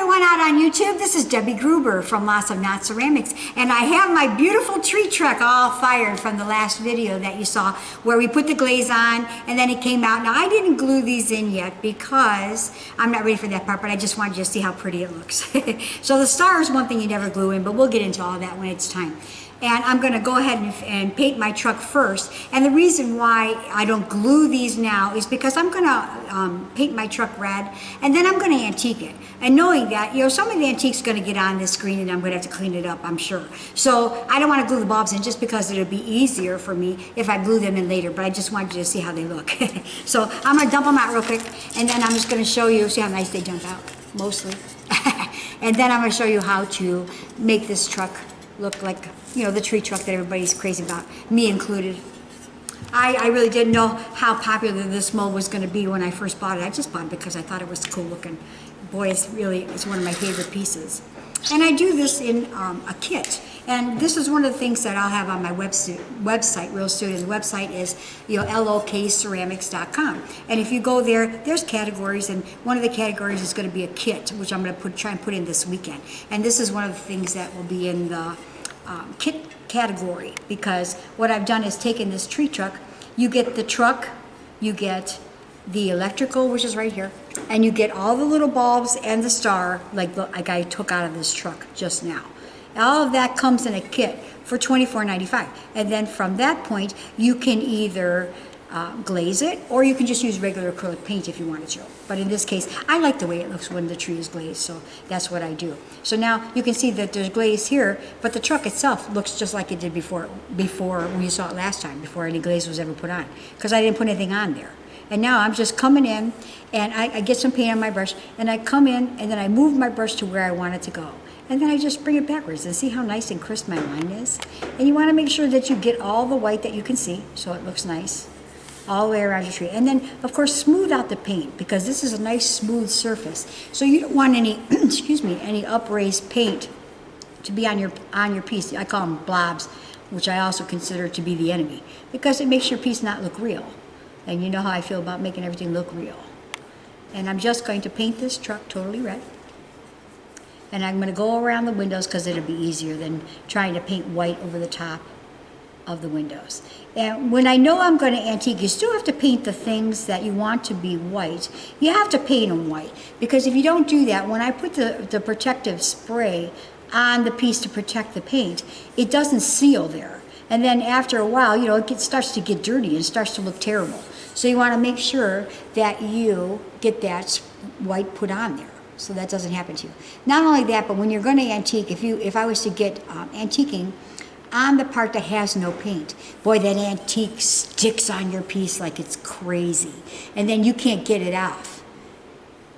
everyone out on YouTube. This is Debbie Gruber from Lots of Knot Ceramics, and I have my beautiful tree truck all fired from the last video that you saw where we put the glaze on and then it came out. Now I didn't glue these in yet because I'm not ready for that part, but I just wanted you to see how pretty it looks. So the star is one thing you never glue in, but we'll get into all that when it's time. And I'm going to go ahead and paint my truck first. And the reason why I don't glue these now is because I'm going to paint my truck red, and then I'm going to antique it. And knowing that, you know, some of the antique's going to get on this screen and I'm going to have to clean it up, I'm sure. So I don't want to glue the bulbs in just because it'll be easier for me if I glue them in later, but I just wanted you to see how they look. So I'm going to dump them out real quick, and then I'm just going to show you, see how nice they jump out, mostly. And then I'm going to show you how to make this truck look like, you know, the tree truck that everybody's crazy about, me included. I really didn't know how popular this mold was going to be when I first bought it. I just bought it because I thought it was cool looking. Boy, it's one of my favorite pieces. And I do this in a kit. And this is one of the things that I'll have on my website real soon. And the website is, you know, lokceramics.com. And if you go there, there's categories, and one of the categories is going to be a kit, which I'm going to try and put in this weekend. And this is one of the things that will be in the kit category, because what I've done is taken this tree truck. You get the truck, you get the electrical, which is right here, and you get all the little bulbs and the star like I took out of this truck just now. All of that comes in a kit for $24.95, and then from that point you can either glaze it, or you can just use regular acrylic paint if you wanted to. But in this case, I like the way it looks when the tree is glazed, so that's what I do. So now you can see that there's glaze here, but the truck itself looks just like it did before when you saw it last time, before any glaze was ever put on, because I didn't put anything on there. And now I'm just coming in, and I get some paint on my brush, and I come in, and then I move my brush to where I want it to go. And then I just bring it backwards, and see how nice and crisp my line is? And you want to make sure that you get all the white that you can see, so it looks nice all the way around your tree. And then, of course, smooth out the paint, because this is a nice smooth surface. So you don't want any, excuse me, any upraised paint to be on your piece. I call them blobs, which I also consider to be the enemy, because it makes your piece not look real. And you know how I feel about making everything look real. And I'm just going to paint this truck totally red. And I'm going to go around the windows because it'll be easier than trying to paint white over the top of the windows. And when I know I'm going to antique, you still have to paint the things that you want to be white. You have to paint them white, because if you don't do that, when I put the protective spray on the piece to protect the paint, it doesn't seal there. And then after a while, you know, it starts to get dirty and starts to look terrible. So you want to make sure that you get that white put on there, so that doesn't happen to you. Not only that, but when you're going to antique, if I was to get antiquing on the part that has no paint, boy, that antique sticks on your piece like it's crazy, and then you can't get it off.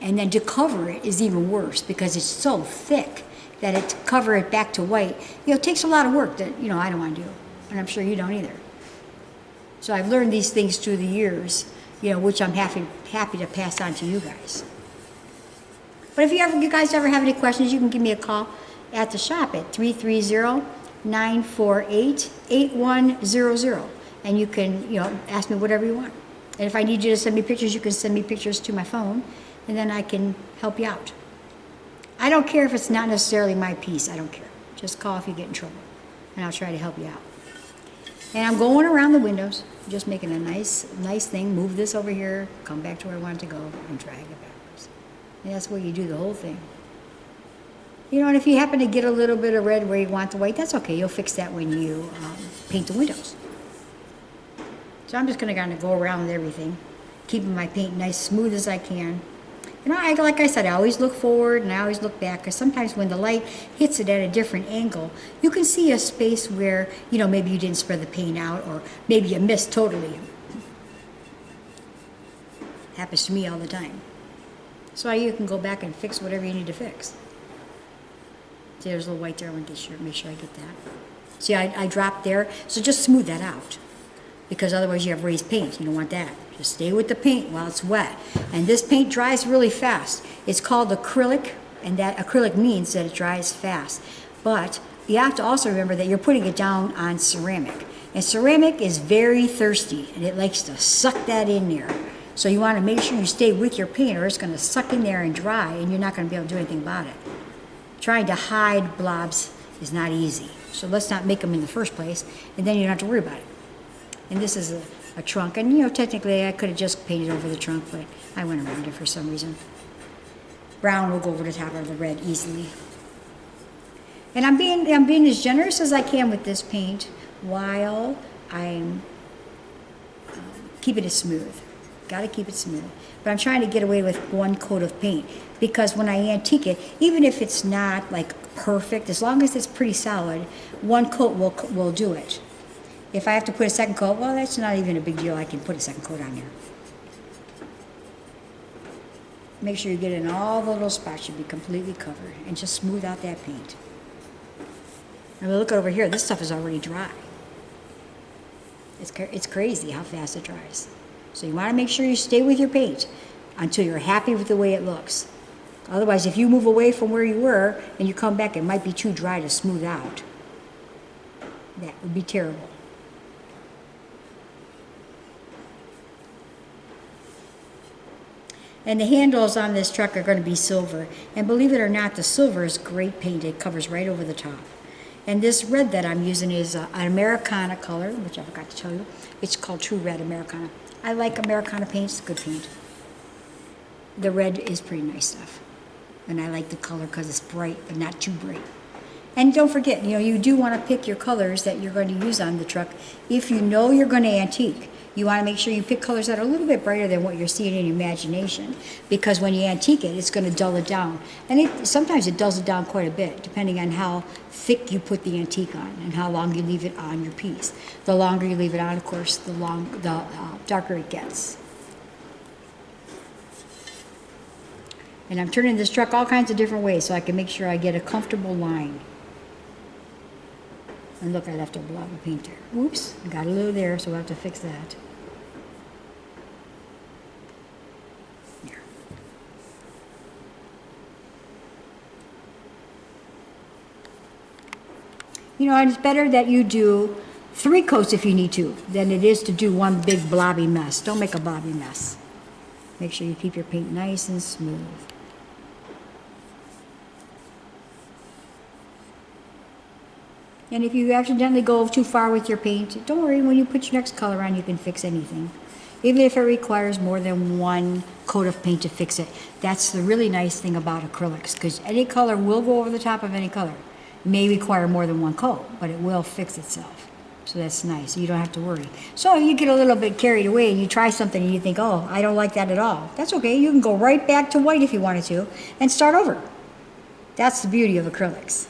And then to cover it is even worse, because it's so thick that to cover it back to white, you know, it takes a lot of work that, you know, I don't want to do, and I'm sure you don't either. So I've learned these things through the years, you know, which I'm happy to pass on to you guys. But if you guys ever have any questions, you can give me a call at the shop at 330-948-8100, and you can, you know, ask me whatever you want. And if I need you to send me pictures, you can send me pictures to my phone, and then I can help you out. I don't care if it's not necessarily my piece. I don't care. Just call if you get in trouble, and I'll try to help you out. And I'm going around the windows, just making a nice thing. Move this over here, come back to where I want it to go, and drag it backwards. And that's where you do the whole thing. You know, and if you happen to get a little bit of red where you want the white, that's okay. You'll fix that when you paint the windows. So I'm just going to kind of go around with everything, keeping my paint nice smooth as I can. And like I said, I always look forward and I always look back, because sometimes when the light hits it at a different angle, you can see a space where, you know, maybe you didn't spread the paint out, or maybe you missed totally. Happens to me all the time. So you can go back and fix whatever you need to fix. See, there's a little white there. I want to make sure I get that. See, I dropped there, so just smooth that out, because otherwise you have raised paint. You don't want that. Just stay with the paint while it's wet. And this paint dries really fast. It's called acrylic, and that acrylic means that it dries fast. But you have to also remember that you're putting it down on ceramic. And ceramic is very thirsty, and it likes to suck that in there. So you want to make sure you stay with your paint or it's going to suck in there and dry and you're not going to be able to do anything about it. Trying to hide blobs is not easy. So let's not make them in the first place, and then you don't have to worry about it. And this is a trunk, and you know, technically I could have just painted over the trunk, but I went around it for some reason. Brown will go over the top of the red easily. And I'm being as generous as I can with this paint while I'm keeping it smooth. Got to keep it smooth. But I'm trying to get away with one coat of paint because when I antique it, even if it's not like perfect, as long as it's pretty solid, one coat will do it. If I have to put a second coat, well, that's not even a big deal. I can put a second coat on there. Make sure you get in all the little spots should be completely covered and just smooth out that paint. And look over here, this stuff is already dry. It's crazy how fast it dries. So you want to make sure you stay with your paint until you're happy with the way it looks. Otherwise, if you move away from where you were and you come back, it might be too dry to smooth out. That would be terrible. And the handles on this truck are going to be silver. And believe it or not, the silver is great paint. It covers right over the top. And this red that I'm using is an Americana color, which I forgot to tell you. It's called True Red Americana. I like Americana paint. It's good paint. The red is pretty nice stuff. And I like the color because it's bright, but not too bright. And don't forget, you know, you do want to pick your colors that you're going to use on the truck. If you know you're going to antique, you want to make sure you pick colors that are a little bit brighter than what you're seeing in your imagination. Because when you antique it, it's going to dull it down. And sometimes it dulls it down quite a bit, depending on how thick you put the antique on and how long you leave it on your piece. The longer you leave it on, of course, the darker it gets. And I'm turning this truck all kinds of different ways so I can make sure I get a comfortable line. And look, I left a blob of paint there. Oops, got a little there, so we'll have to fix that. There. You know, and it's better that you do 3 coats if you need to than it is to do one big blobby mess. Don't make a blobby mess. Make sure you keep your paint nice and smooth. And if you accidentally go too far with your paint, don't worry, when you put your next color on, you can fix anything. Even if it requires more than 1 coat of paint to fix it. That's the really nice thing about acrylics, because any color will go over the top of any color. It may require more than 1 coat, but it will fix itself. So that's nice, you don't have to worry. So if you get a little bit carried away and you try something and you think, oh, I don't like that at all, that's okay. You can go right back to white if you wanted to and start over. That's the beauty of acrylics.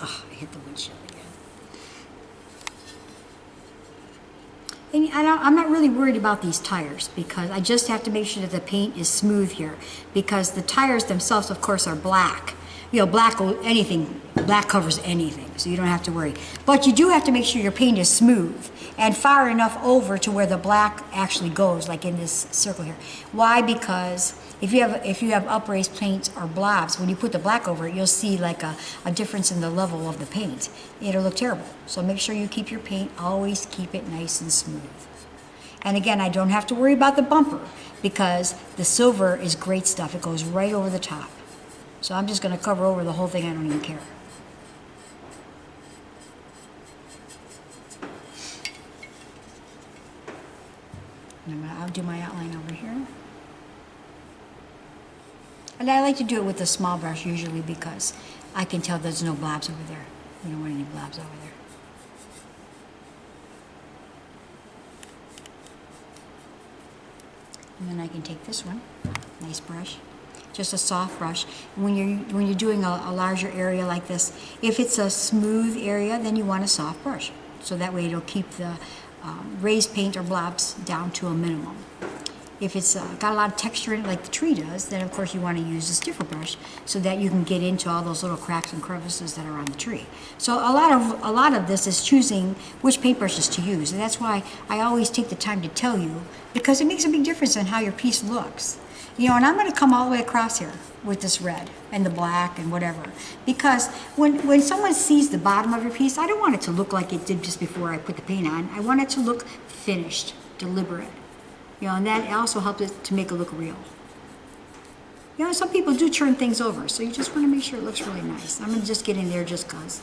Oh, I hit the windshield again. And I'm not really worried about these tires because I just have to make sure that the paint is smooth here because the tires themselves, of course, are black. You know, black covers anything, so you don't have to worry. But you do have to make sure your paint is smooth and far enough over to where the black actually goes, like in this circle here. Why? Because if you have upraised paints or blobs, when you put the black over it, you'll see like a difference in the level of the paint. It'll look terrible. So make sure you keep your paint, always keep it nice and smooth. And again, I don't have to worry about the bumper because the silver is great stuff. It goes right over the top. So I'm just going to cover over the whole thing. I don't even care. And I'll do my outline over here. And I like to do it with a small brush usually because I can tell there's no blobs over there. We don't want any blobs over there. And then I can take this one, nice brush, just a soft brush. When you're doing a larger area like this, if it's a smooth area, then you want a soft brush. So that way it'll keep the raised paint or blobs down to a minimum. If it's got a lot of texture in it like the tree does, then of course you want to use a stiffer brush so that you can get into all those little cracks and crevices that are on the tree. So a lot of this is choosing which paintbrushes to use, and that's why I always take the time to tell you, because it makes a big difference in how your piece looks. You know, and I'm going to come all the way across here with this red and the black and whatever, because when someone sees the bottom of your piece, I don't want it to look like it did just before I put the paint on. I want it to look finished, deliberate. You know, and that also helps it to make it look real. You know, some people do turn things over, so you just want to make sure it looks really nice. I'm going to just get in there just because.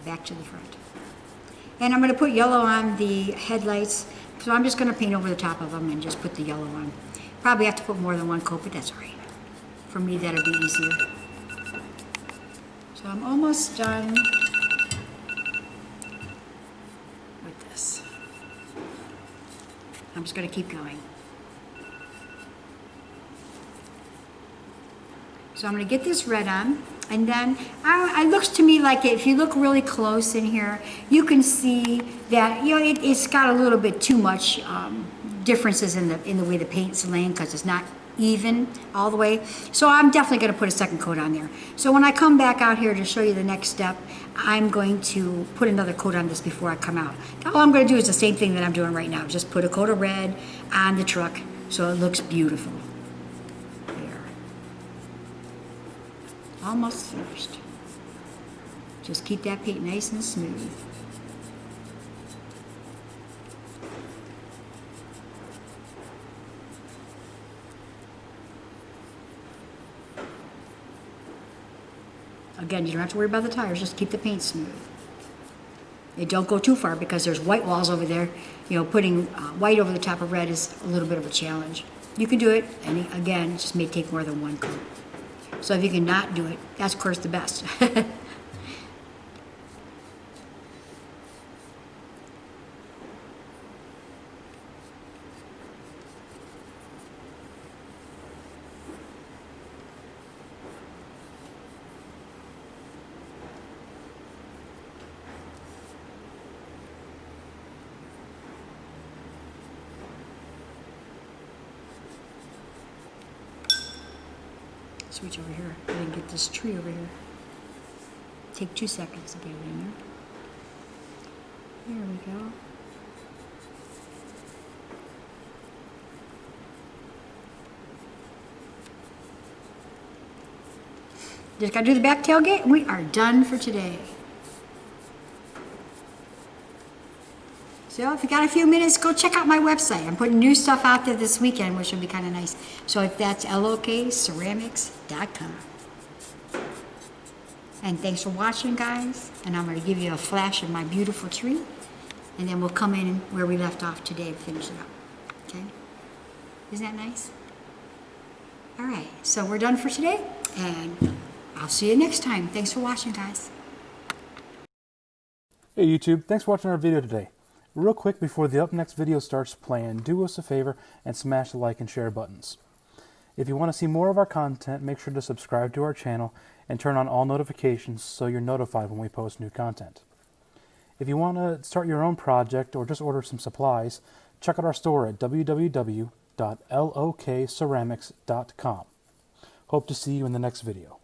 Back to the front. And I'm going to put yellow on the headlights, so I'm just going to paint over the top of them and just put the yellow on. Probably have to put more than one coat, but that's all right. For me, that'll be easier. So I'm almost done with this. I'm just going to keep going. So I'm going to get this red on, and then it looks to me like if you look really close in here, you can see that, you know, it's got a little bit too much differences in the way the paint's laying, because it's not even all the way. So I'm definitely going to put a second coat on there. So when I come back out here to show you the next step, I'm going to put another coat on this before I come out. All I'm going to do is the same thing that I'm doing right now. Just put a coat of red on the truck so it looks beautiful. There. Almost finished. Just keep that paint nice and smooth. Again, you don't have to worry about the tires, just keep the paint smooth. And don't go too far, because there's white walls over there. You know, putting white over the top of red is a little bit of a challenge. You can do it, and again, it just may take more than one coat. So if you can not do it, that's of course the best. Switch over here and then get this tree over here. Take 2 seconds to get it in there. There we go. Just gotta do the back tailgate and we are done for today. So if you got a few minutes, go check out my website. I'm putting new stuff out there this weekend, which will be kind of nice. So if that's lokceramics.com. And thanks for watching, guys. And I'm going to give you a flash of my beautiful tree. And then we'll come in where we left off today and finish it up. Okay? Isn't that nice? All right. So we're done for today. And I'll see you next time. Thanks for watching, guys. Hey YouTube, thanks for watching our video today. Real quick before the up next video starts playing, do us a favor and smash the like and share buttons. If you want to see more of our content, make sure to subscribe to our channel and turn on all notifications so you're notified when we post new content. If you want to start your own project or just order some supplies, check out our store at www.lokceramics.com. Hope to see you in the next video.